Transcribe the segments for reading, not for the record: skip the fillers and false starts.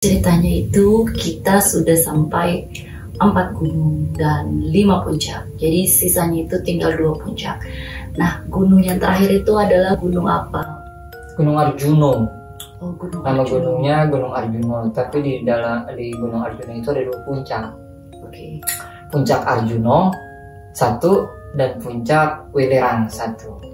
Ceritanya itu kita sudah sampai 4 gunung dan 5 puncak. Jadi sisanya itu tinggal 2 puncak. Nah, gunung yang terakhir itu adalah gunung apa? Gunung Arjuno. Oh, gunung Nama Arjuno. gunungnya Gunung Arjuno. Tapi di Gunung Arjuno itu ada 2 puncak. Oke. Puncak Arjuno 1 dan puncak Welirang 1.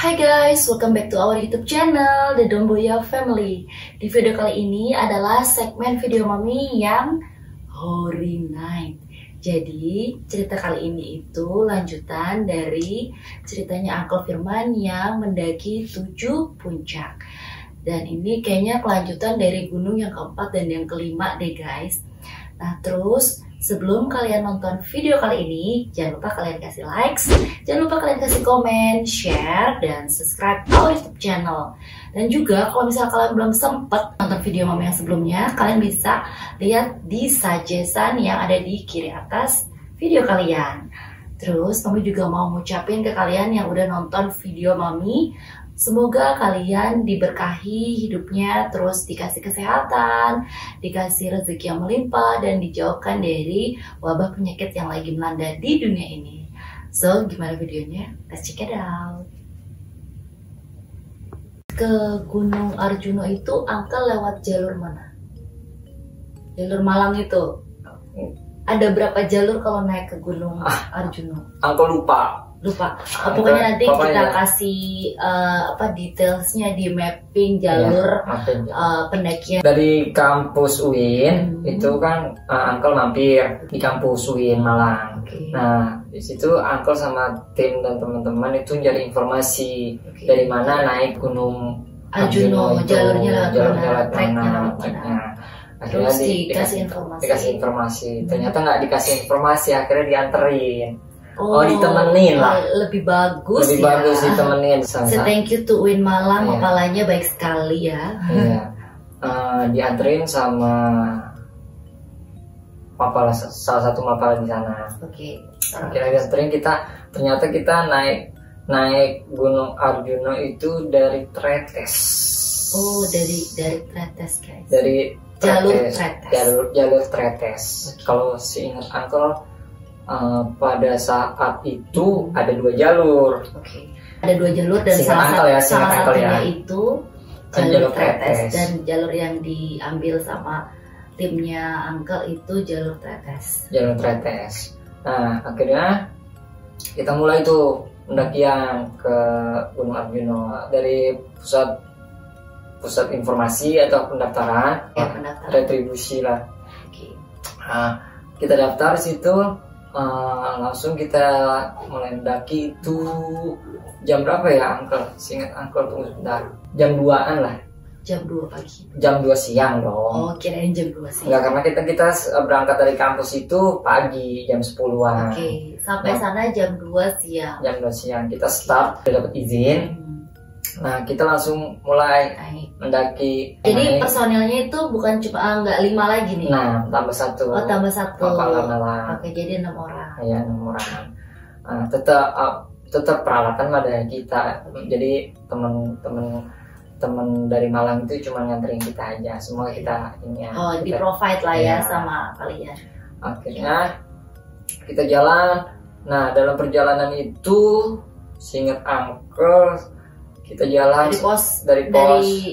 Hai guys, welcome back to our YouTube channel, The Domboya Family. Di video kali ini adalah segmen video mami yang Hoary Night. Jadi cerita kali ini itu lanjutan dari ceritanya Uncle Firman yang mendaki 7 puncak. Dan ini kayaknya kelanjutan dari gunung yang keempat dan yang kelima deh guys. Nah terus sebelum kalian nonton video kali ini, jangan lupa kalian kasih likes, jangan lupa kalian kasih komen, share, dan subscribe our YouTube channel. Dan juga kalau misalnya kalian belum sempet nonton video mama yang sebelumnya, kalian bisa lihat di suggestion yang ada di kiri atas video kalian. Terus mami juga mau ngucapin ke kalian yang udah nonton video mami, semoga kalian diberkahi hidupnya, terus dikasih kesehatan, dikasih rezeki yang melimpah, dan dijauhkan dari wabah penyakit yang lagi melanda di dunia ini. So, gimana videonya? Let's check it out. Ke Gunung Arjuno itu Uncle lewat jalur mana? Jalur Malang itu? Ada berapa jalur kalau naik ke Gunung Arjuno? Uncle lupa. Pokoknya nanti kita kasih detailsnya di mapping jalur pendakian. Dari kampus UIN itu kan Uncle mampir di kampus UIN Malang. Nah di situ Uncle sama tim dan teman-teman itu cari informasi dari mana naik Gunung Arjuno itu, jalurnya lewat mana. Akhirnya dikasih informasi. Ternyata nggak dikasih informasi, akhirnya dianterin. Oh, ditemenin lah. Lebih bagus ditemenin. So, thank you to Win Malang, kepalanya baik sekali ya. Iya. Dianterin sama mapala, salah satu mapala di sana. Oke. Akhirnya dianterin, ternyata kita naik Gunung Arjuno itu dari Tretes. Oh, dari Tretes guys. Dari jalur Tretes. Okay. Kalau seingat Uncle, pada saat itu ada 2 jalur. Oke. Ada 2 jalur dan salah satunya itu jalur Tretes, dan jalur yang diambil sama timnya Uncle itu jalur Tretes. Jalur Tretes. Nah, akhirnya kita mulai tuh pendakian ke Gunung Arjuno dari pusat informasi atau pendaftaran. Retribusi lah. Okay. Nah, kita daftar situ. Langsung kita mulai mendaki itu jam berapa ya Uncle? Seingat Uncle tunggu sebentar. Jam 2-an lah. Jam 2 pagi. Jam 2 siang dong. Oh, kirain jam 2 siang. Enggak, karena kita berangkat dari kampus itu pagi jam 10-an. Oke, sampai sana jam 2 siang. Jam 2 siang kita start, udah dapat izin. Nah, kita langsung mulai mendaki. Jadi personilnya itu bukan cuma nggak 5 lagi nih? Nah, tambah 1. Oh, tambah 1. Malam. Oke, jadi 6 orang. Iya, 6 orang. Tetap peralatan mah dari kita. Jadi teman dari Malang itu cuma nganterin kita aja. Semua kita ini ya. Oh, di provide lah ya sama kalian. Akhirnya kita jalan. Nah, dalam perjalanan itu seingat Uncle, kita jalan dari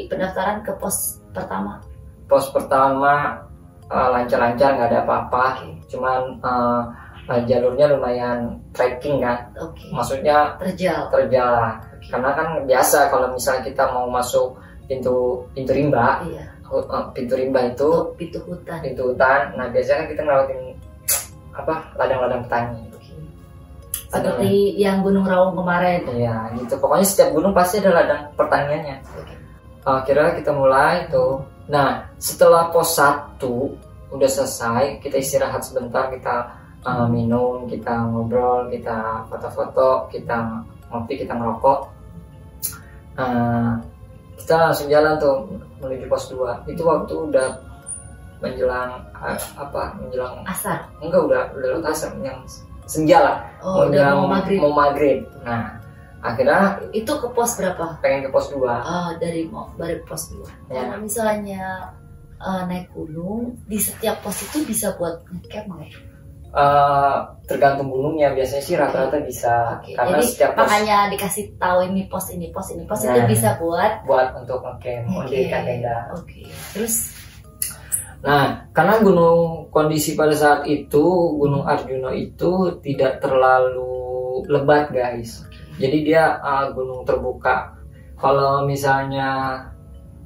pendaftaran ke pos pertama. Pos pertama lancar-lancar, nggak ada apa-apa. Cuman jalurnya lumayan trekking kan. Maksudnya terjal lah. Karena kan biasa kalau misalnya kita mau masuk pintu rimba. Pintu rimba itu pintu hutan. Nah biasanya kan kita ngelewatin ladang-ladang petani. Seperti yang Gunung Raung kemarin. Iya gitu, pokoknya setiap gunung pasti ada ladang pertaniannya. Akhirnya kita mulai tuh. Nah setelah pos 1 udah selesai, kita istirahat sebentar, kita minum, kita ngobrol, kita foto-foto, kita ngopi, kita ngerokok. Kita langsung jalan tuh menuju pos 2. Itu waktu udah menjelang menjelang asar. Enggak, udah lewat asar, yang senja lah. Udah mau maghrib. Nah, akhirnya itu ke pos berapa? pengen ke pos 2. Dari pos 2. Ya. Kalau misalnya naik gunung, di setiap pos itu bisa buat ngecamp nggak ya? Tergantung gunungnya, biasanya sih rata-rata bisa. Karena jadi setiap pos, makanya dikasih tahu ini pos nah, itu bisa buat untuk ngecamp, mendirikan tenda. Terus nah, karena kondisi pada saat itu Gunung Arjuna itu tidak terlalu lebat guys. Jadi dia gunung terbuka. Kalau misalnya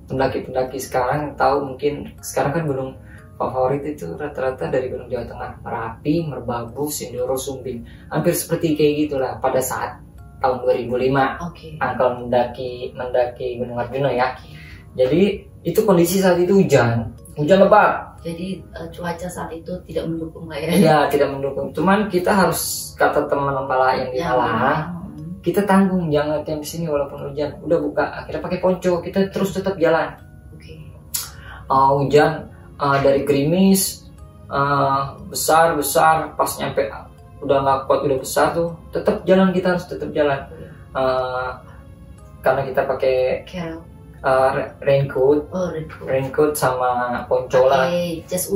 pendaki-pendaki sekarang tahu, mungkin sekarang kan gunung favorit itu rata-rata dari Gunung Jawa Tengah, Merapi, Merbabu, Sindoro, Sumbing. Hampir seperti kayak gitulah pada saat tahun 2005. Uncle mendaki Gunung Arjuna ya. Jadi itu kondisi saat itu hujan lebat. Jadi cuaca saat itu tidak mendukung lah ya. Iya, tidak mendukung. Cuman kita harus, kata teman pala yang di Malang, kita tanggung, jangan camp di sini walaupun hujan. Udah buka, akhirnya pakai ponco, kita terus tetap jalan. Hujan dari gerimis besar, pas nyampe udah nggak kuat, udah besar tuh, tetap jalan, kita harus tetap jalan. Karena kita pakai raincoat sama ponco lah. Jas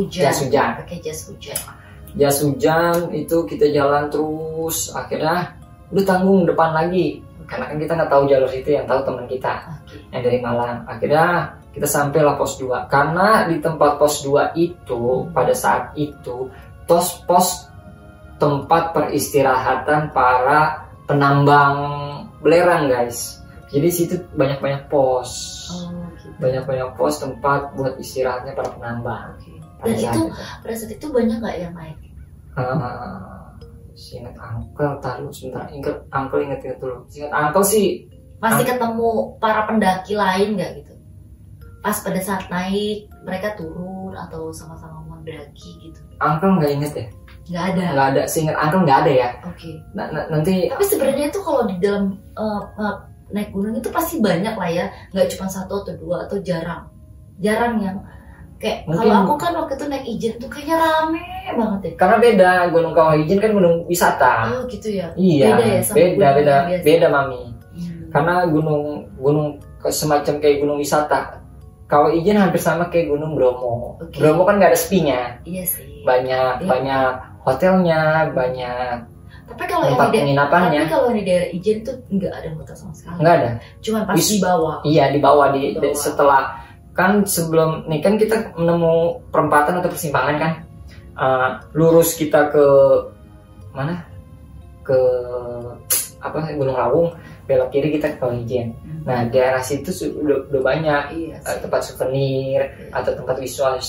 hujan itu kita jalan terus, akhirnya udah tanggung depan lagi, karena kan kita nggak tahu jalur itu, yang tahu teman kita yang dari Malang. Akhirnya kita sampailah pos 2, karena di tempat pos 2 itu pada saat itu pos tempat peristirahatan para penambang belerang guys. Jadi situ banyak pos, banyak pos tempat buat istirahatnya para penambang. Dan itu pada saat itu banyak nggak yang naik? Ingat Uncle, taruh sebentar, Uncle ingat dulu. Ingat Uncle sih masih ketemu para pendaki lain nggak gitu? Pas pada saat naik mereka turun atau sama-sama mendaki gitu? Uncle nggak inget ya? Nggak ada. Seingat Uncle nggak ada ya. Nanti. Tapi sebenarnya itu kalau di dalam naik gunung itu pasti banyak lah ya, nggak cuma 1 atau 2 atau jarang yang kayak kalau aku kan waktu itu naik Ijen tuh kayaknya rame banget ya. Karena beda, Gunung Kawah Ijen kan gunung wisata. Gitu ya. Iya, beda mami. Karena gunung semacam kayak gunung wisata. Kawah Ijen hampir sama kayak Gunung Bromo. Bromo kan nggak ada sepinya. Iya sih. Banyak hotelnya, banyak tapi kalau tempat penginapannya. Tapi kalau di daerah Ijen tuh nggak ada hotel sama sekali. Nggak ada. Cuma pas di bawah. Iya, di bawah. Setelah kan sebelum nih kan kita menemu perempatan atau persimpangan kan, lurus kita ke mana? Ke Gunung Rawung, belok kiri kita ke Kawah Ijen. Nah, daerah situ udah banyak tempat souvenir atau tempat wisma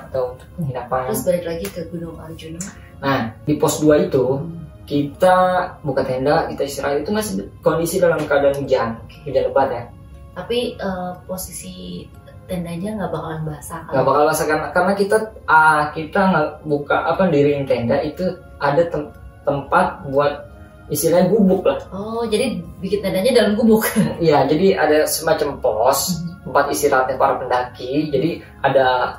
atau penginapan. Terus balik lagi ke Gunung Arjuna. Nah, di pos 2 itu kita buka tenda, kita istirahat. Itu masih kondisi dalam keadaan hujan lebat ya. Tapi posisi tendanya nggak bakalan basah kan? Nggak bakal basah karena kita nggak buka diriin tenda itu ada tempat buat istilahnya gubuk lah. Jadi bikin tendanya dalam gubuk? Iya, jadi ada semacam pos tempat istirahatnya para pendaki. Jadi ada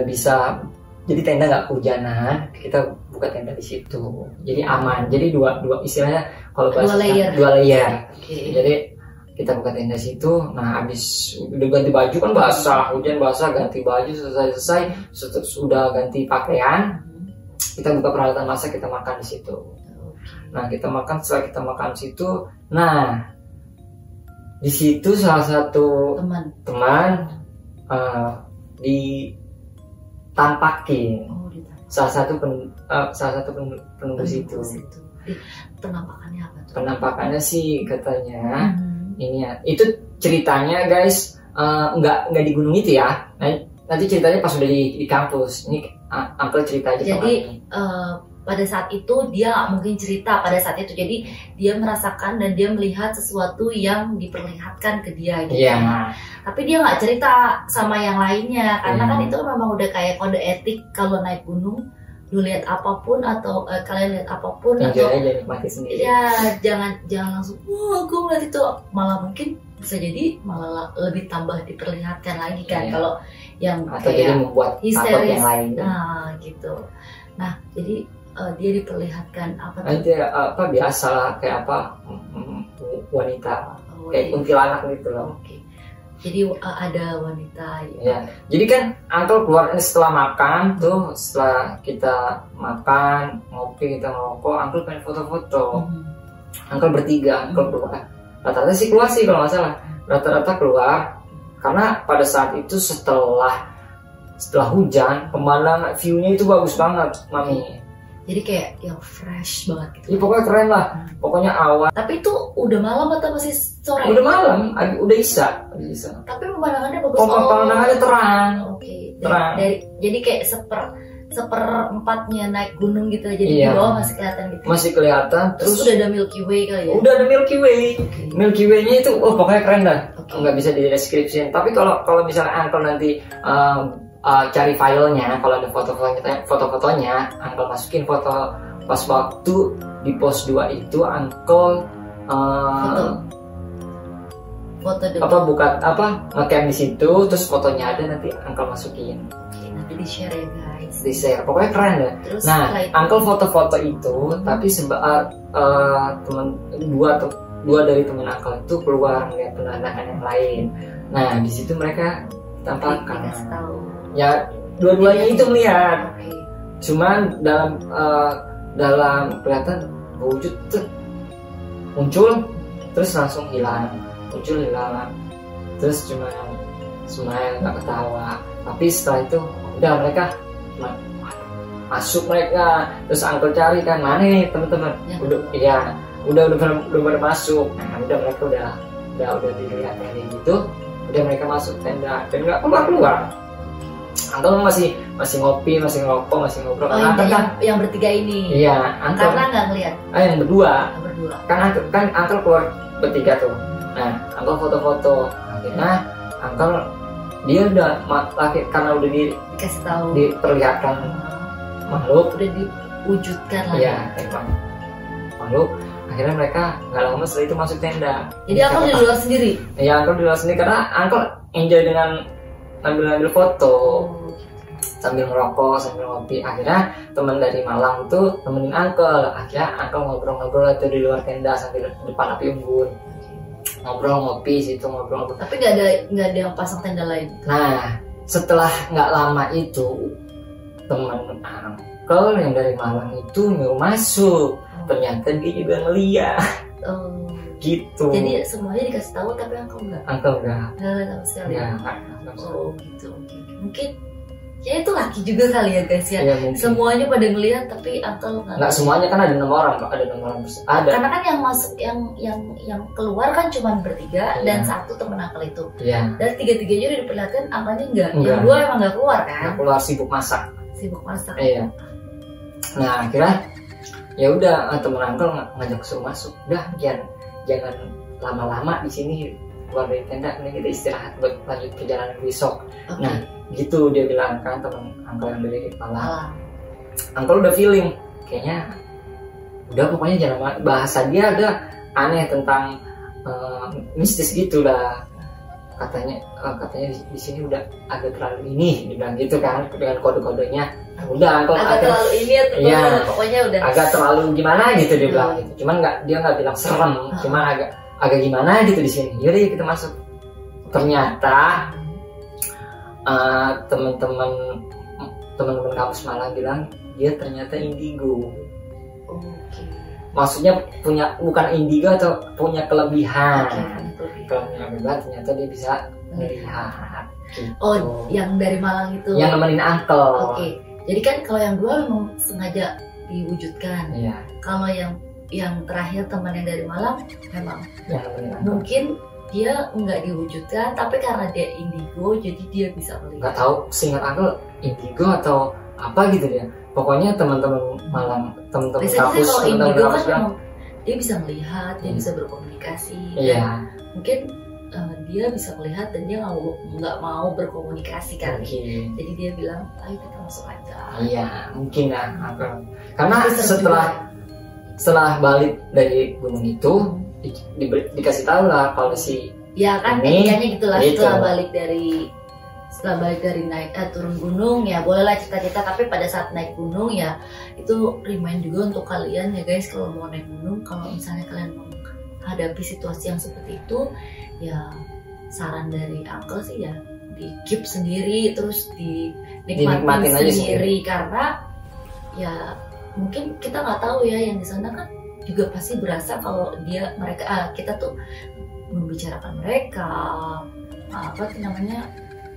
bisa, jadi tenda nggak kehujanan, kita buka tenda di situ. Jadi aman. Jadi dua istilahnya kalau bahasa dua layer. Jadi kita buka tenda situ. Nah, habis udah ganti baju kan basah, hujan basah, ganti baju selesai, sudah ganti pakaian, kita buka peralatan masak, kita makan di situ. Nah, setelah kita makan di situ, nah di situ salah satu teman ditampakin salah satu penunggu situ. Penampakannya apa tuh? Penampakannya sih katanya ini ya, itu ceritanya guys, nggak di gunung itu ya. Nanti ceritanya pas udah di kampus. Ini Uncle cerita aja. Jadi pada saat itu dia nggak mungkin cerita pada saat itu, jadi dia merasakan dan dia melihat sesuatu yang diperlihatkan ke dia gitu. Tapi dia nggak cerita sama yang lainnya karena kan itu memang udah kayak kode etik kalau naik gunung, lu lihat apapun atau kalian lihat apapun enjoy atau aja, nikmati sendiri. ya jangan langsung wah gue ngeliat itu, malah mungkin bisa jadi malah lebih tambah diperlihatkan lagi kan. Iya. Kalau yang Atau jadi membuat takut histeris yang lain. nah gitu. Nah jadi dia diperlihatkan apa tuh? Nanti apa biasa lah kayak apa wanita kayak Iya. kuntilanak gitu loh. Oke. Jadi ada wanita Ya, jadi kan Uncle keluar ini setelah makan tuh, setelah kita makan, ngopi, kita ngerokok, Uncle pengen foto-foto. Uncle bertiga, Uncle keluar. Rata-rata sih keluar sih kalau nggak salah. Rata-rata keluar karena pada saat itu setelah hujan, pemandangan view-nya itu bagus banget, Mami. Jadi kayak yang fresh banget gitu. Ini pokoknya keren lah. Pokoknya awan. Tapi itu udah malam atau masih sore? Udah malam, udah Isya. Tapi pemandangannya bagus. Pemandangannya terang. Oke. Terang. Jadi kayak seperempatnya naik gunung gitu. Jadi Iya. di bawah masih kelihatan gitu. Masih kelihatan. Terus udah ada Milky Way kali ya? Udah ada Milky Way. Oke. Milky Way-nya itu, pokoknya keren dah. Oke. Nggak bisa dideskripsiin. Tapi kalau misalnya Uncle nanti cari filenya, kalau ada foto-fotonya, Uncle masukin foto pas waktu di pos 2 itu, Uncle Foto dulu. ngecam di situ, terus fotonya ada, nanti Uncle masukin. Oke, nanti di share ya guys. Di share, pokoknya keren deh. Terus Nah, setelah itu, Uncle foto-foto itu, tapi temen dua dari temen Uncle itu keluar ngeliat pemandangan yang lain. Nah, di situ mereka tampakkan. dikasih tahu. Ya, dua-duanya itu melihat. Oke. Cuman dalam kelihatan wujud tuh muncul, terus langsung hilang, muncul hilang, terus cuma smile, nggak ketawa. Tapi setelah itu udah mereka masuk mereka, terus Uncle cari kan mana nih teman-teman, Ya. udah pada masuk. Nah udah mereka udah dilihat kayak gitu, udah mereka masuk tenda dan nggak keluar. Uncle masih ngopi, masih ngerokok, masih ngobrol. Yang bertiga ini. Iya, Uncle. Karena nggak ngeliat. Yang berdua. Berdua. Kan Uncle keluar bertiga tuh. Nah, Uncle foto-foto. Akhirnya Uncle dia udah karena udah Dikasih tahu. diperlihatkan makhluk. Udah diwujudkan lah. Iya, makhluk. Akhirnya mereka nggak lama setelah itu masuk tenda. Jadi Uncle di luar sendiri. Iya, Uncle di luar sendiri karena Uncle enjoy dengan ambil foto. Sambil ngerokok, sambil ngopi. Akhirnya teman dari Malang itu temenin Uncle. Akhirnya Uncle ngobrol-ngobrol itu di luar tenda sambil depan api unggun. Ngobrol ngopi situ, ngobrol. Tapi nggak ada yang pasang tenda lain. Nah, setelah nggak lama itu teman Uncle yang dari Malang itu nyuruh masuk. Ternyata dia juga ngeliat. Gitu. Jadi semuanya dikasih tahu tapi Uncle nggak. Uncle nggak. Nggak sama sekali. Nggak. Oh gitu. Mungkin ya itu laki juga kali ya guys ya. Iya, mungkin. Semuanya pada ngelihat tapi Uncle nggak semuanya kan ada 6 orang, ada 6 orang ada. Karena kan yang masuk yang keluar kan cuma bertiga. Iya. Dan satu temen Uncle itu. Iya. Dan tiga-tiganya udah diperlihatkan Uncle-nya enggak. Yang dua emang nggak keluar kan? Nggak keluar, sibuk masak. Iya. Nah akhirnya ya udah temen Uncle ngajak suruh masuk. Udah jangan lama-lama di sini, keluar dari tenda, ini kita istirahat buat lanjut perjalanan besok. Okay. Nah gitu dia bilang kan temen Uncle yang dari Malang. Uncle udah feeling kayaknya udah, pokoknya jangan, bahasa dia ada aneh tentang mistis gitu lah. Katanya di sini udah agak terlalu ini, dibilang gitu kan dengan kode-kodenya. Udah Uncle agak terlalu ini atau iya, pokoknya udah agak terlalu gimana gitu dia bilang gitu. Cuman dia nggak bilang serem, cuman agak gimana gitu di sini. Yaudah kita masuk. Ternyata teman-teman kampus Malang bilang dia ternyata indigo. Okay. Maksudnya bukan indigo atau punya kelebihan. Kelebihan ternyata dia bisa melihat. Gitu. Oh, yang dari Malang itu. Yang nemenin Uncle. Oke. Jadi kan kalau yang dua memang sengaja diwujudkan. Iya. Kalau yang terakhir teman yang dari Malang memang mungkin dia nggak diwujudkan, tapi karena dia indigo jadi dia bisa melihat. Nggak tahu seingat Uncle indigo atau apa gitu ya. Pokoknya teman-teman Malang, teman-teman kampus, kalau indigo kan bilang, dia bisa melihat, dia bisa berkomunikasi. Iya. Mungkin dia bisa melihat dan dia nggak mau berkomunikasi kan. Mungkin. Jadi dia bilang, ayo kita masuk aja. Iya, mungkin ya. Karena setelah balik dari gunung itu dikasih tahu lah kalau si ya kan ini, etikanya gitulah gitu. setelah balik dari naik turun gunung ya bolehlah cerita-cerita, tapi pada saat naik gunung ya itu remind juga untuk kalian ya guys, kalau mau naik gunung, kalau misalnya kalian menghadapi situasi yang seperti itu ya saran dari Uncle sih ya di keep sendiri, terus dinikmatin sendiri karena ya mungkin kita nggak tahu ya yang di sana kan juga pasti berasa kalau kita tuh membicarakan mereka apa namanya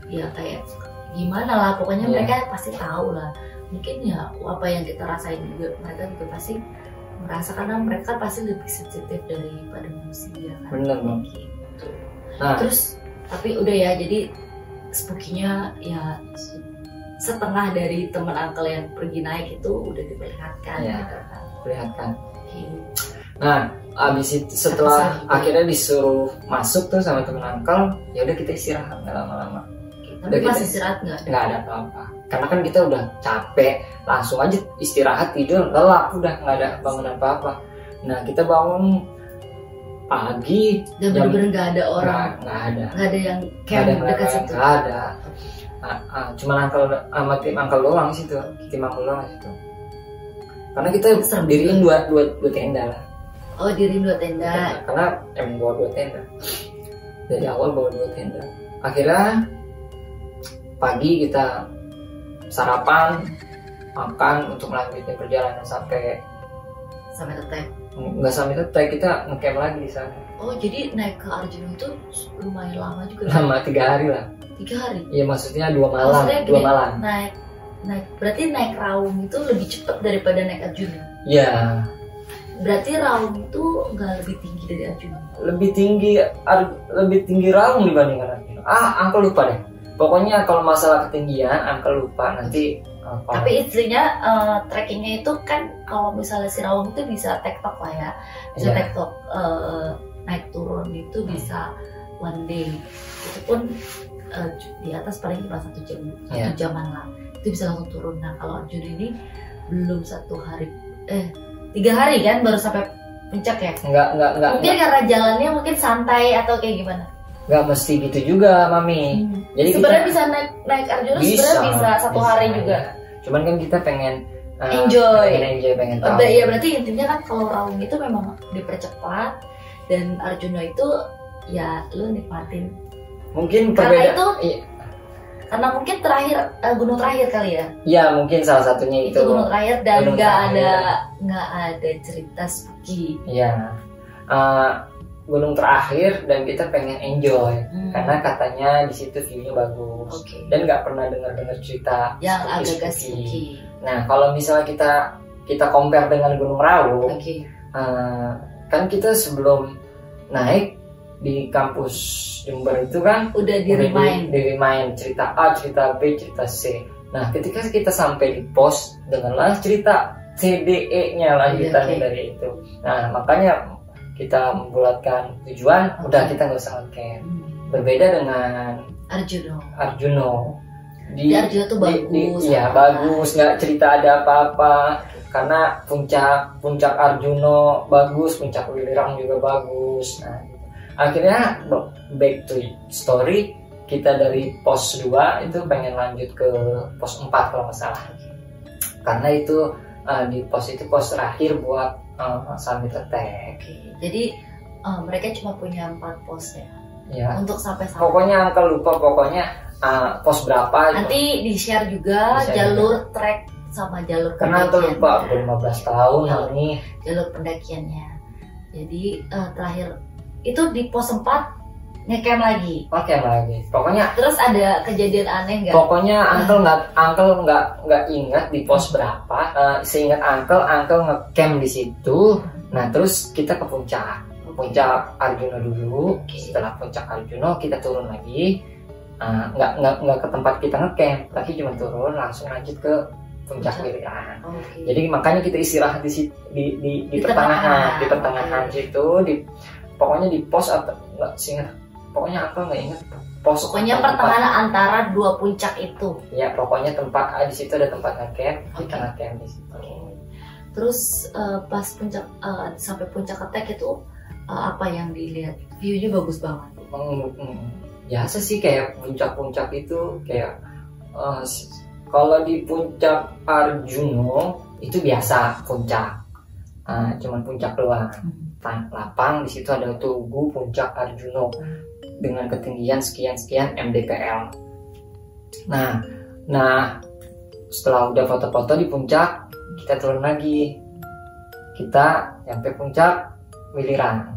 ya kayak gimana lah pokoknya mereka pasti tahu lah, mungkin ya apa yang kita rasain juga mereka juga pasti merasa karena mereka pasti lebih sensitif daripada manusia kan. Bener gitu. Nah, terus tapi udah ya, jadi spooky-nya ya setengah dari teman Uncle yang pergi naik itu udah diperlihatkan ya, gitu kan. Perlihatkan. Nah, abis itu setelah akhirnya disuruh masuk tuh sama teman Uncle, ya udah kita istirahat nggak lama-lama. Tapi pas istirahat nggak ada apa-apa, karena kan kita udah capek, langsung aja istirahat tidur lelap, udah nggak ada bangun apa-apa. Nah kita bangun pagi dan bener-bener nggak ada orang, nggak ada yang camp dekat situ, nggak ada. Cuma Uncle sama tim Uncle doang situ, tim Uncle doang situ. Karena kita diriin dua tenda lah. Oh, diriin 2 tenda. Karena emang bawa 2 tenda. Dari awal bawa 2 tenda. Akhirnya pagi kita sarapan, makan untuk melanjutkan perjalanan sampai Tetek. Nggak sampai Tetek, kita ngecamp lagi di sana. Oh, jadi naik ke Arjuna itu lumayan lama juga. Lama 3 hari lah. 3 hari? Iya, maksudnya 2 malam. Maksudnya 2 malam. Berarti naik Raung itu lebih cepat daripada naik Arjuna? Iya. Berarti Raung itu nggak lebih tinggi dari Arjuna? Lebih tinggi Raung dibandingkan Arjuna. Uncle lupa deh. Pokoknya kalau masalah ketinggian, Uncle lupa nanti. Tapi istrinya trekkingnya itu kan kalau misalnya si Raung itu bisa tektok lah ya, bisa tektok naik turun itu bisa one day. Itu pun di atas paling cuma 1 jam, 1 jaman lah. Itu bisa langsung turun. Nah kalau Arjuna ini belum 1 hari, 3 hari kan baru sampai puncak ya? Enggak. Mungkin karena jalannya mungkin santai atau kayak gimana? Nggak mesti gitu juga, Mami. Jadi sebenarnya bisa naik Arjuna sebenarnya bisa 1 hari juga. Cuman kan kita pengen enjoy, pengen tahu. Ya berarti intinya kan kalau Raung itu memang dipercepat dan Arjuna itu ya lu nikmatin. Mungkin karena itu karena mungkin gunung terakhir kali ya. Iya, mungkin salah satunya itu. Gunung terakhir dan nggak ada cerita spooky. Iya. Gunung terakhir dan kita pengen enjoy karena katanya di situ view-nya bagus dan nggak pernah dengar cerita yang agak spooky. Nah kalau misalnya kita compare dengan Gunung Raung, kan kita sebelum naik di kampus Jember itu kan udah di-remind cerita A, cerita B, cerita C. Nah ketika kita sampai di pos dengarlah cerita C, D, E-nya lanjutan dari itu. Nah makanya kita membulatkan tujuan, udah kita nggak usah ngecamp. Berbeda dengan Arjuna. Di Arjuna tuh bagus. Iya bagus, nggak cerita ada apa-apa. Karena puncak Arjuna bagus, puncak Welirang juga bagus. Nah, akhirnya back to story, kita dari pos 2 itu pengen lanjut ke pos 4 kalau nggak salah. Karena itu di pos itu pos terakhir buat summit Tetek. Jadi mereka cuma punya 4 pos ya. Untuk sampai pokoknya Uncle lupa pos berapa. Nanti di-share juga jalur trek sama jalur pendakian. Karena Uncle lupa, udah 15 tahun nih jalur pendakiannya. Jadi terakhir itu di pos 4 ngecamp lagi. Pokoknya terus ada kejadian aneh nggak? Pokoknya Uncle nggak ingat di pos berapa. Seingat Uncle ngecamp di situ. Nah terus kita ke puncak Arjuna dulu. Setelah puncak Arjuna kita turun lagi. Nggak ke tempat kita ngecamp, lagi cuma turun langsung lanjut ke puncak Welirang. Jadi makanya kita istirahat di pertengahan situ. Pokoknya di pos atau nggak sih pokoknya aku nggak ingat pos. Pokoknya pertengahan antara dua puncak itu. Ya pokoknya tempat di situ ada tempat ngecamp, kita ngecamp di situ. Terus pas puncak sampai puncak Ketek itu apa yang dilihat? View-nya bagus banget. Biasa sih kayak puncak-puncak itu kayak kalau di puncak Arjuno itu biasa puncak, cuman puncak doang. Lapang di situ ada tugu puncak Arjuno dengan ketinggian sekian mdpl. Nah setelah udah foto-foto di puncak, kita turun lagi, kita sampai puncak Wiliran.